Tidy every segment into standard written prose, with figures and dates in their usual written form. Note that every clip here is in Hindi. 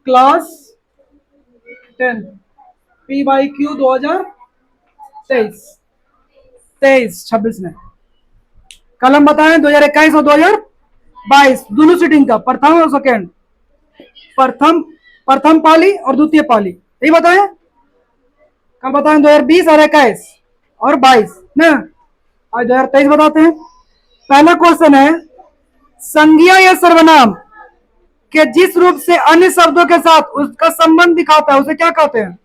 क्लास 10 P/Q 2023 26 में। कलम बताएं 2021 और 2022 दोनों सीटिंग का, प्रथम और सेकेंड, प्रथम पाली और द्वितीय पाली, यही बताएं। कल बताएं 2020 और 21 और 22 ना, आज 2023 बताते हैं। पहला क्वेश्चन है, संज्ञा या सर्वनाम के जिस रूप से अन्य शब्दों के साथ उसका संबंध दिखाता है उसे क्या कहते हैं?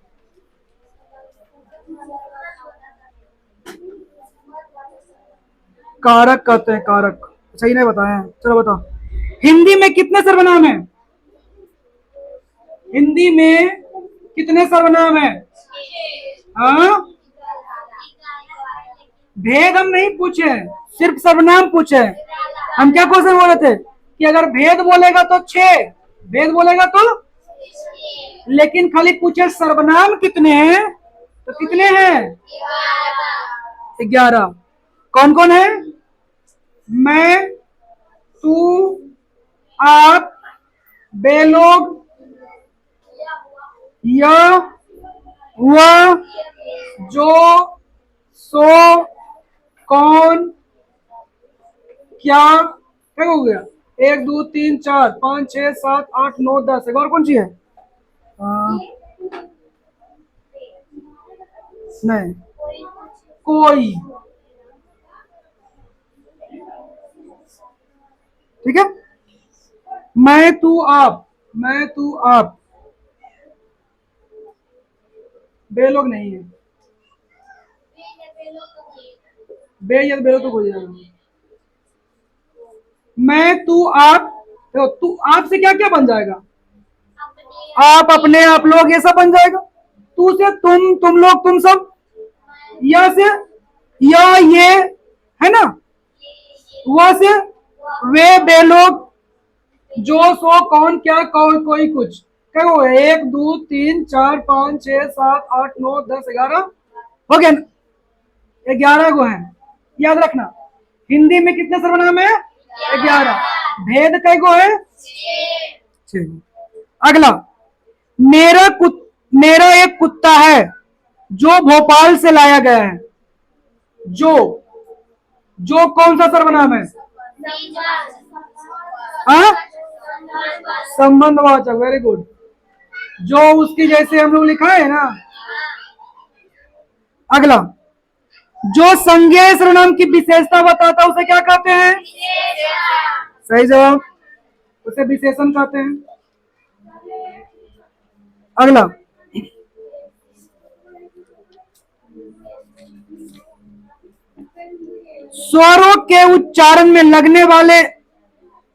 कारक कहते हैं, कारक। सही नहीं बताया, चलो बताओ। हिंदी में कितने सर्वनाम है? हिंदी में कितने सर्वनाम है? हाँ, भेद हम नहीं पूछे, सिर्फ सर्वनाम पूछे। हम क्या क्वेश्चन बोले थे कि अगर भेद बोलेगा तो 6, भेद बोलेगा तो, लेकिन खाली पूछे सर्वनाम कितने हैं, तो कितने हैं? 11। कौन कौन है? मैं, तू, आप, बे लोग, यह, वह, जो, सो, कौन, क्या हो गया? 1 2 3 4 5 6 7 8 9 10। एक और कौन सी है? नहीं, कोई। ठीक है, मैं, तू, आप, मैं, तू, आप, बे लोग नहीं है, बे या बे लोग तो हो जाएगा। मैं, तू, आप, तो तू आप से क्या क्या बन जाएगा? आप, अपने, आप लोग, ये सब बन जाएगा। तू से तुम लोग, तुम सब। या से या ये, है ना। वह से वे, बे लोग, जो, सो, कौन, क्या, कौन, कोई, कुछ। क्या हो गया? 1 2 3 4 5 6 7 8 9 10 11 हो गया। 11 को है, याद रखना। हिंदी में कितने सर्वनाम है? 11। भेद कई को है? 6। अगला, मेरा एक कुत्ता है जो भोपाल से लाया गया है। जो कौन सा सर्वनाम है? हाँ, संबंधवाचक। Very good. जो उसकी जैसे हम लोग लिखा है ना। अगला, जो संज्ञेय सर्वनाम की विशेषता बताता है उसे क्या कहते हैं? सही जवाब, उसे विशेषण कहते हैं। अगला, स्वरों के उच्चारण में लगने वाले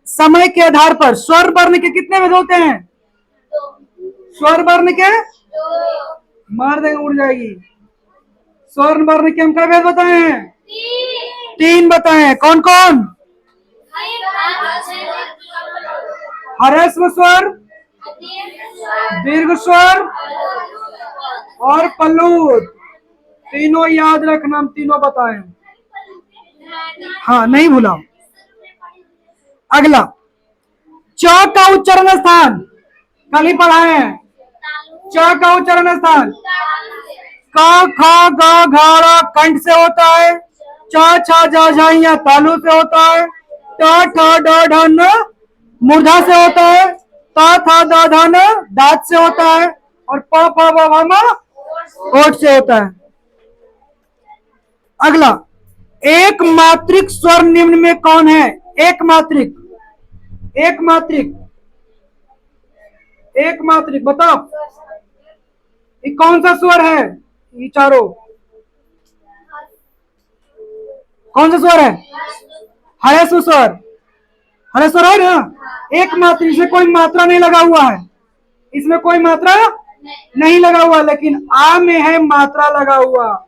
समय के आधार पर स्वर वर्ण के कितने भेद होते हैं? स्वर वर्ण के, मार देंगे, उड़ जाएगी। स्वर वर्ण के हम क्या भेद बताए हैं? 3 बताए हैं। कौन कौन? ह्रस्व स्वर, दीर्घ स्वर और प्लुत। तीनों याद रखना, हम तीनों बताए। हाँ, नहीं भूला। अगला, च का उच्चारण स्थान कल ही पढ़ाए हैं। च का उच्चारण स्थान क ख ग घ कंठ से होता है। च छ ज झ य तालु से होता है। ट ठ ड ढ न मूर्धा से होता है। त थ द ध न दांत से होता है। और प फ ब भ म होठ से होता है। अगला, एक मात्रिक स्वर निम्न में कौन है? एक मात्रिक, एक मात्रिक, एक मात्रिक बताओ, ये कौन सा स्वर है? ये चारों कौन सा स्वर है? ह्रस्व स्वर, ह्रस्व स्वर है ना। एक मात्रिक, इसमें कोई मात्रा नहीं लगा हुआ है, इसमें कोई मात्रा नहीं लगा हुआ, लेकिन आ में है मात्रा लगा हुआ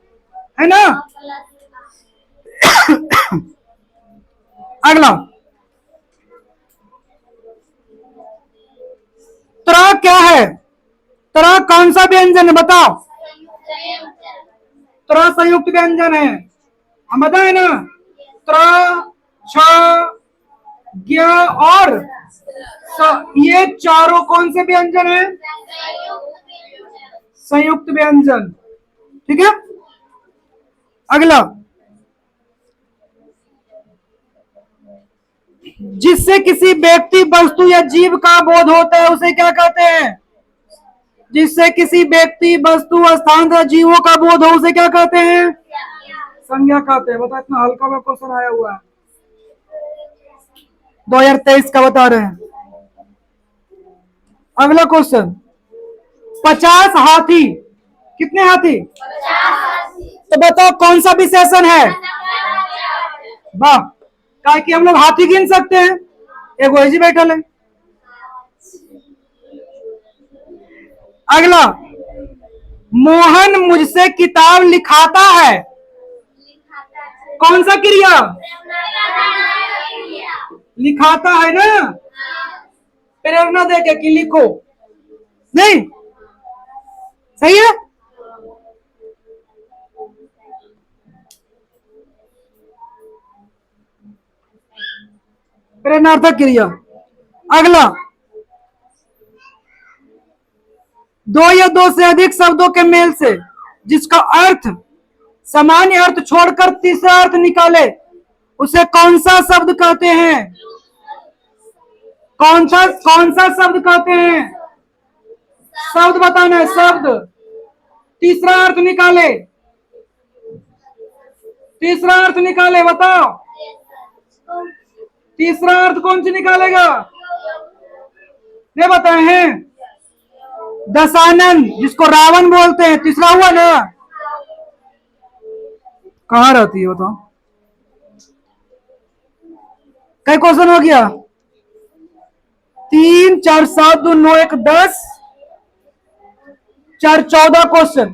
है ना। अगला, त्रा क्या है? त्रा कौन सा व्यंजन है बताओ? त्रा संयुक्त व्यंजन है, हम बताए ना। त्रा, छ, ज्ञ और ये चारों कौन से व्यंजन है? संयुक्त व्यंजन। ठीक है। अगला, जिससे किसी व्यक्ति, वस्तु या जीव का बोध होता है उसे क्या कहते हैं? जिससे किसी व्यक्ति, वस्तु, स्थान या जीवों का बोध हो उसे क्या कहते हैं? संज्ञा कहते हैं। बता, इतना हल्का में क्वेश्चन आया हुआ है, 2023 का बता रहे हैं। अगला क्वेश्चन, 50 हाथी, कितने हाथी? तो बताओ कौन सा विशेषण है? वाह, क्या कि हम लोग हाथी गिन सकते हैं, एक वही बैठल है। अगला, मोहन मुझसे किताब लिखाता है, कौन सा क्रिया? लिखाता है ना, प्रेरणा देके कि लिखो, नहीं सही है। प्रेरणार्थक क्रिया। अगला, दो या दो से अधिक शब्दों के मेल से जिसका अर्थ सामान्य अर्थ छोड़कर तीसरा अर्थ निकाले उसे कौन सा शब्द कहते हैं? कौन सा शब्द कहते हैं? शब्द बताना है, शब्द। तीसरा अर्थ निकाले, तीसरा अर्थ निकाले, बताओ तीसरा अर्थ कौन सी निकालेगा? नहीं बताए हैं? दशानन, जिसको रावण बोलते हैं, तीसरा हुआ ना। कहाँ रहती है बताओ? कई क्वेश्चन हो गया? 3 4 7 2 9 1 10 4 14 क्वेश्चन।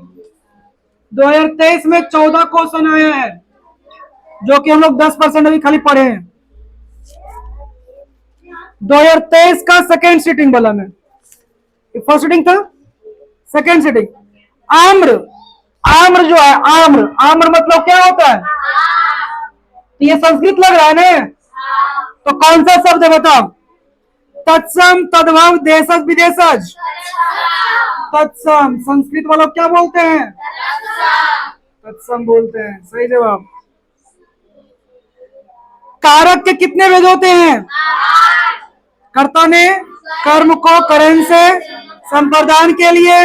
2023 में 14 क्वेश्चन आया है, जो कि हम लोग 10% अभी खाली पढ़े हैं। 2023 का सेकेंड सीटिंग वाला में, फर्स्ट सीटिंग था, सेकेंड सीटिंग। आम्र, आम्र जो है, आम्र, आम्र मतलब क्या होता है? तो ये संस्कृत लग रहा है ना, तो कौन सा शब्द है बताओ? तत्सम, तद्भव, देशज, विदेशज। तत्सम, संस्कृत वालों क्या बोलते हैं? तत्सम बोलते हैं, सही जवाब। कारक के कितने भेद होते हैं? कर्ता ने कर्म को करण से संप्रदान के लिए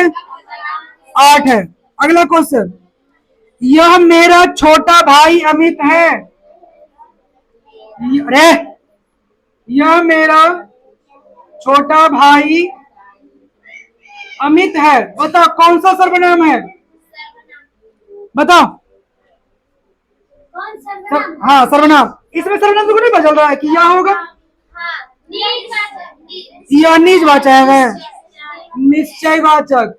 8 है। अगला क्वेश्चन, यह मेरा छोटा भाई अमित है, अरे यह मेरा छोटा भाई अमित है, बताओ कौन सा सर्वनाम है? बताओ। हाँ सर्वनाम, इसमें सर्वनाम को नहीं पता चल रहा है कि यह होगा, यह निजवाचक है, निश्चयवाचक,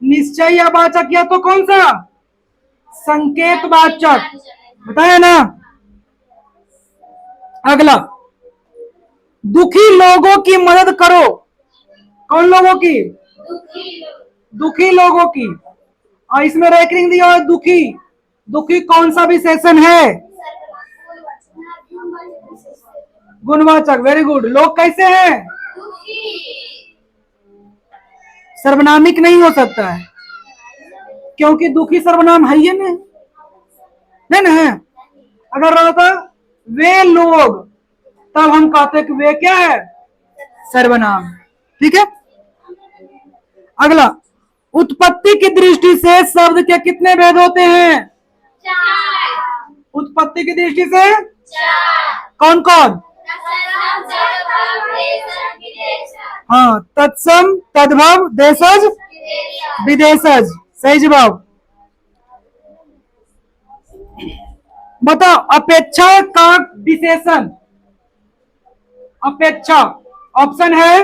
निश्चय या वाचक, या तो कौन सा? संकेतवाचक, बताया ना। अगला, दुखी लोगों की मदद करो, कौन लोगों की? दुखी लोगों की। और इसमें रैंकिंग दिया है दुखी, दुखी कौन सा विशेषण है? गुणवाचक, वेरी गुड। लोग कैसे हैं? सर्वनामिक नहीं हो सकता है, क्योंकि दुखी सर्वनाम है ही नहीं ना है। अगर रहता वे लोग, तब हम कहते कि वे क्या है? सर्वनाम। ठीक है। अगला, उत्पत्ति की दृष्टि से शब्द के कितने भेद होते हैं? 4। उत्पत्ति की दृष्टि से 4। कौन कौन? हाँ, तत्सम, तद्भव, देशज, विदेशज, सही जवाब। बताओ अपेक्षा का विशेषण। अपेक्षा, ऑप्शन है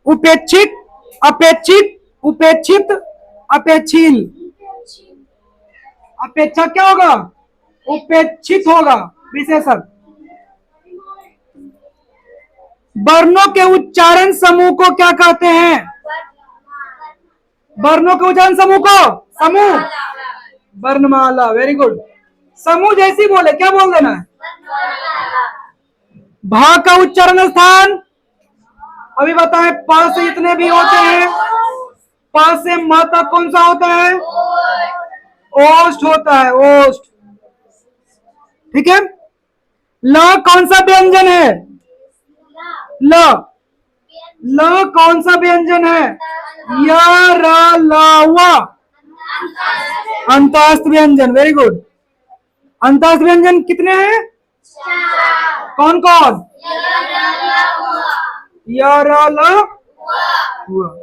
उपेक्षित, अपेक्षित, उपेक्षित, अपेक्षील। अपेक्षा क्या होगा? उपेक्षित होगा विशेषण। वर्णों के उच्चारण समूह को क्या कहते हैं? वर्णों के उच्चारण समूह को समूह, वर्णमाला, वेरी गुड। समूह जैसी बोले क्या बोल देना है? भ का उच्चारण स्थान, अभी बताएं, प से जितने भी होते हैं, प से म तक कौन सा होता है? ओष्ठ होता है, ओष्ठ। ठीक है। ल कौन सा व्यंजन है? ल, ल कौन सा व्यंजन है? य र ल व, अंतस्थ व्यंजन। Very good. अंतस्थ व्यंजन कितने हैं? कौन कौन? य र ल व।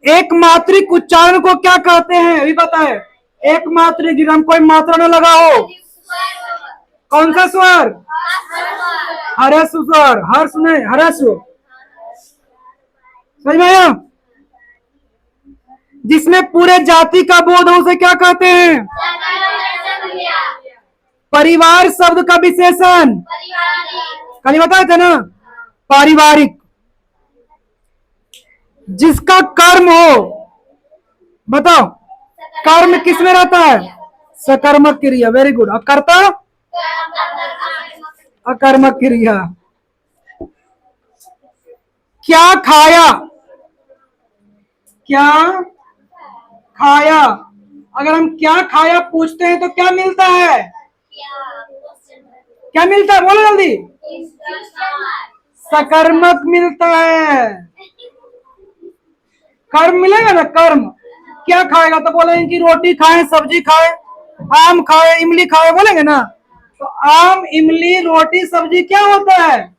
एक मात्रिक उच्चारण को क्या कहते हैं? अभी बताए। एक मात्रिक, जिसमें कोई मात्रा न लगा हो, कौन सा स्वर? हर्ष स्वर, हर्ष नहीं, हर्ष। समझ में आया? जिसमें पूरे जाति का बोध हो उसे क्या कहते हैं? परिवार शब्द का विशेषण कल ही बताए थे ना, पारिवारिक। जिसका कर्म हो, बताओ, कर्म किसमें रहता है? सकर्मक क्रिया। Very good. कर्ता, अकर्मक क्रिया। क्या खाया? क्या खाया? अगर हम क्या खाया पूछते हैं तो क्या मिलता है? क्या मिलता है? बोलो जल्दी। सकर्मक मिलता है। कर्म मिलेगा ना, कर्म। क्या खाएगा तो बोलेंगे कि रोटी खाए, सब्जी खाए, आम खाए, इमली खाए, बोलेंगे ना। तो आम, इमली, रोटी, सब्जी क्या होता है?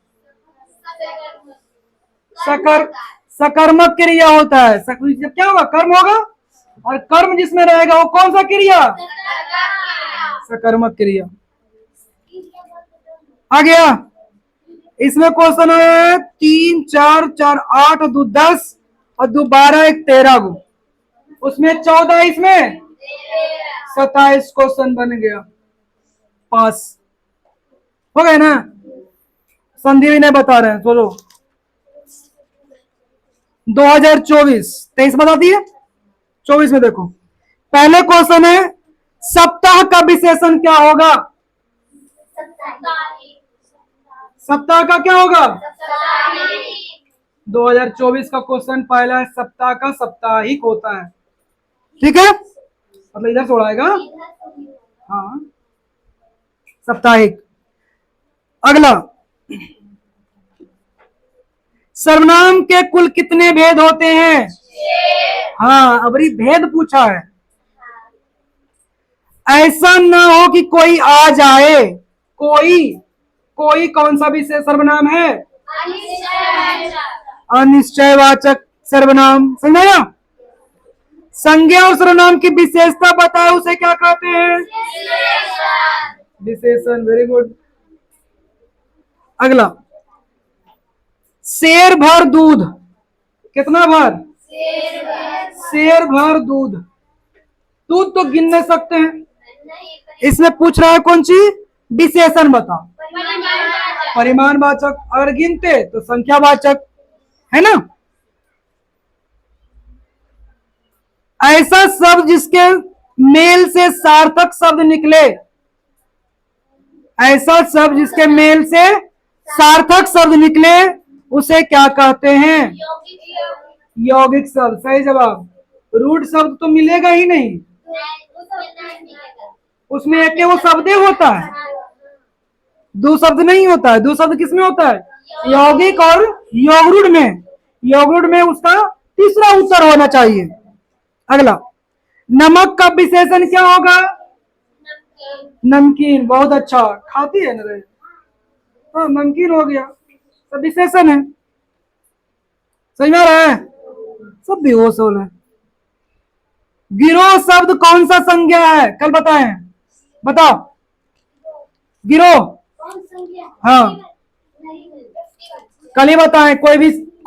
सकर्मक क्रिया होता है। क्या होगा? कर्म होगा। और कर्म जिसमें रहेगा वो कौन सा क्रिया? सकर्मक क्रिया। आ गया। इसमें क्वेश्चन है 3 4 4 8 2 10 और 2 12 1 13 को, उसमें 14, इसमें 27 क्वेश्चन बन गया। पास हो गए ना। संधि भी नहीं बता रहे हैं, चलो। 2024 23 बता दिए। 24 में देखो, पहले क्वेश्चन है, सप्ताह का विशेषण क्या होगा? सप्ताह का क्या होगा? 2024 का क्वेश्चन पहला है, सप्ताह का साप्ताहिक होता है। ठीक है, मतलब इधर से उड़ाएगा। हाँ, साप्ताहिक। अगला, सर्वनाम के कुल कितने भेद होते हैं? हाँ, अबरी भेद पूछा है। ऐसा ना हो कि कोई आ जाए। कोई, कोई कौन सा विशेष सर्वनाम है? अनिश्चयवाचक सर्वनाम। समझाया? संज्ञा और सर्वनाम की विशेषता बताए, उसे क्या कहते हैं? विशेषण। Very good. अगला, शेर भर दूध। कितना भर? शेर भर दूध। दूध तो गिन नहीं सकते हैं। इसमें पूछ रहा है कौन सी? विशेषण बताओ। परिमाणवाचक। अगर गिनते तो संख्यावाचक, है ना। ऐसा शब्द जिसके मेल से सार्थक शब्द निकले, ऐसा शब्द जिसके मेल से सार्थक शब्द निकले, उसे क्या कहते हैं? यौगिक शब्द। सही जवाब। रूढ़ शब्द तो मिलेगा ही नहीं, उसमें एक वो शब्द होता है, दो शब्द नहीं होता है। दो शब्द किसमें होता है? यौगिक और योगरूढ़ में। योगरूढ़ में उसका तीसरा उत्तर होना चाहिए। अगला, नमक का विशेषण क्या होगा? नमकीन। बहुत अच्छा, खाती है ना रे। हाँ, नमकीन हो गया, तो विशेषण है। सही में रहा है? सब बेहोश हो रहे हैं। गिरोह शब्द कौन सा संज्ञा है? कल बताएं, बताओ। गिरोह, हाँ, कल ही बताएं। कोई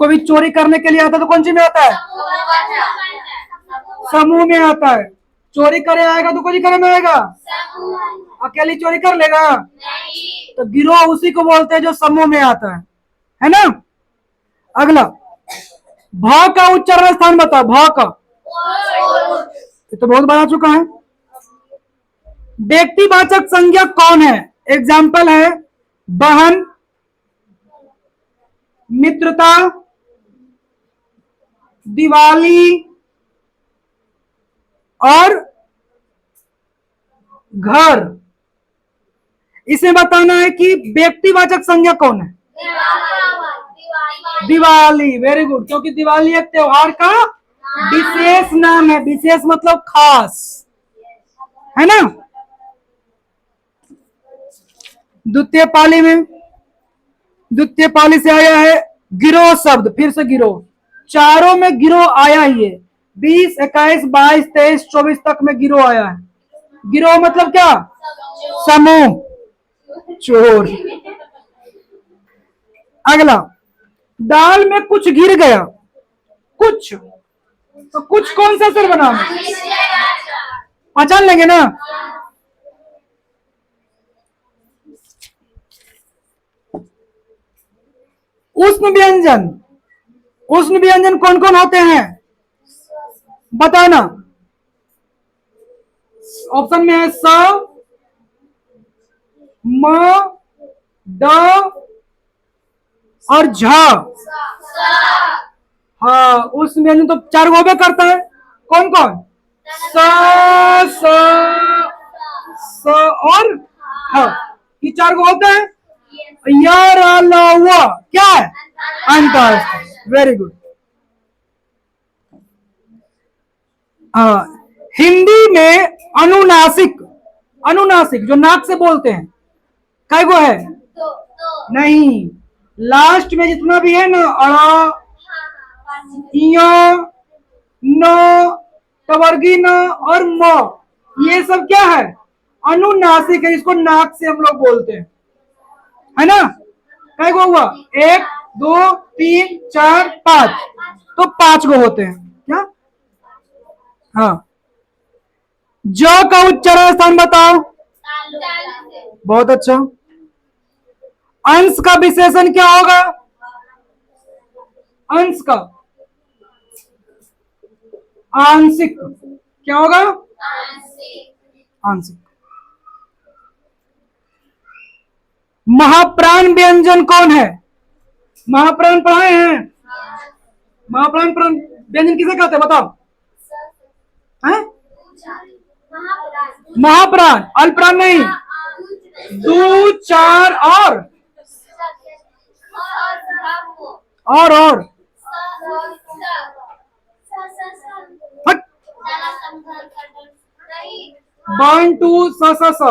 भी चोरी करने के लिए आता है तो कौन सी में आता है? समूह में आता है। चोरी करे आएगा तो कौन सी करे में आएगा? अकेली चोरी कर लेगा? तो गिरोह उसी को बोलते हैं जो समूह में आता है ना। अगला, भ का उच्चारण स्थान बताओ। भ का, ये तो बहुत बना चुका है। व्यक्तिवाचक संज्ञा कौन है? एग्जाम्पल है, बहन, मित्रता, दिवाली और घर। इसे बताना है कि व्यक्तिवाचक संज्ञा कौन है। दिवाली, वेरी गुड, क्योंकि दिवाली एक त्योहार का विशेष नाम है। विशेष मतलब खास, है ना। द्वितीय पाली में, द्वितीय पाली से आया है गिरोह शब्द। फिर से गिरोह, चारों में गिरोह आया ही है। 20, 21, 22, 23, 24 तक में गिरोह आया है। गिरोह मतलब क्या? समूह, चोर। अगला, दाल में कुछ गिर गया। कुछ, तो कुछ कौन सा सर बना, पहचान लेंगे ना। उष्ण व्यंजन, उष्ण व्यंजन कौन कौन होते हैं बताना। ऑप्शन में है स, म, ड और झ। हाँ, उष्ण व्यंजन तो 4 गो करता है। कौन कौन? स, स, स और ह, ये 4 गो होते हैं। यार अलावा क्या है? अंतः। Very good. हिंदी में अनुनासिक, अनुनासिक जो नाक से बोलते हैं, काय गो है? नहीं, लास्ट में जितना भी है ना, अड़ा, इया, न, टवर्गी न और म, ये सब क्या है? अनुनासिक है। इसको नाक से हम लोग बोलते हैं, है ना। काय गो हुआ? 1, 2, 3, 4, 5, तो 5 गो होते हैं क्या? हाँ। ज का उच्चारण स्थान बताओ। बहुत अच्छा। अंश का विशेषण क्या होगा? अंश का आंशिक क्या होगा? आंशिक। महाप्राण व्यंजन कौन है? महाप्राण पढ़ाए हैं? महाप्राण व्यंजन किसे कहते हैं बताओ? हैं? महाप्राण, अल्पप्राण नहीं। 2, 4 और हट। 1, 2 स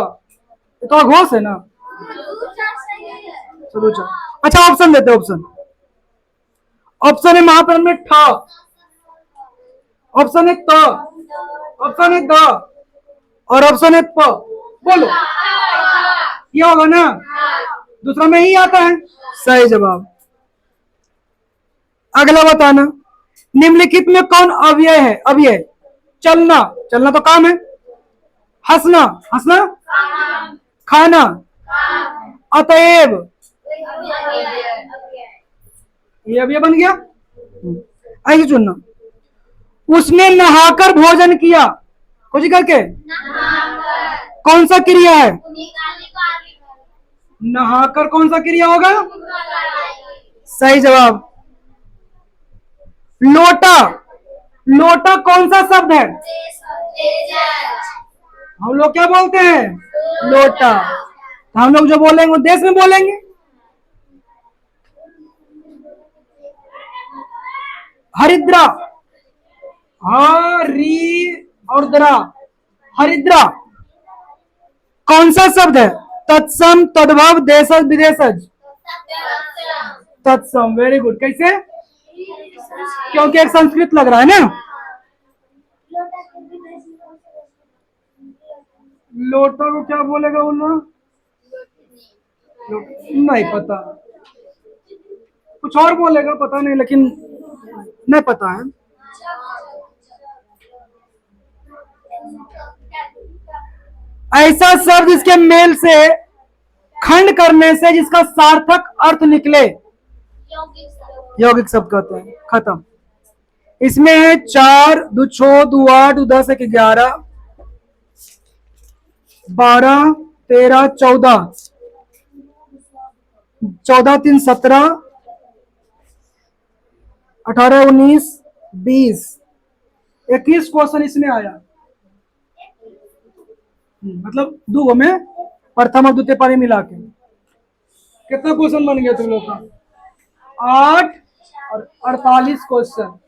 तो घोष है ना। अच्छा, ऑप्शन देते, ऑप्शन। ऑप्शन है महाप्राण में ठ, ऑप्शन है त, ऑप्शन है द और ऑप्शन है प। बोलो, ये होगा ना। दूसरा में ही आता है। सही जवाब। अगला बताना, निम्नलिखित में कौन अव्यय है? अव्यय, चलना, चलना तो काम है। हंसना, हंसना खाना, अतएव, ये अव्यय बन गया। ऐसे चुनना। उसने नहाकर भोजन किया, कुछ करके, कौन सा क्रिया है? नहाकर कौन सा क्रिया होगा? सही जवाब। लोटा, लोटा कौन सा शब्द है? हम लोग क्या बोलते हैं? लोटा। तो हम लोग जो बोलेंगे वो देश में बोलेंगे। हरिद्रा, हरी और द्रा, हरिद्रा कौन सा शब्द है? तत्सम, तद्भव, देशज, विदेशज। तत्सम, वेरी गुड। कैसे? क्योंकि एक संस्कृत लग रहा है ना। लोटा को क्या बोलेगा उन लोग? नहीं पता, कुछ और बोलेगा, पता नहीं, लेकिन नहीं पता है। ऐसा शब्द जिसके मेल से, खंड करने से जिसका सार्थक अर्थ निकले, यौगिक शब्द कहते हैं। खत्म। इसमें है 4, 2, 6, 2, 8, 2, 10, 1, 11, 12, 13, 14, 14 3 17, 18 19 20, 21 क्वेश्चन इसमें आया। मतलब दो में प्रथम और द्वितीय पारी मिला के कितना क्वेश्चन बन गया तुम लोग का? 8 और 48 क्वेश्चन।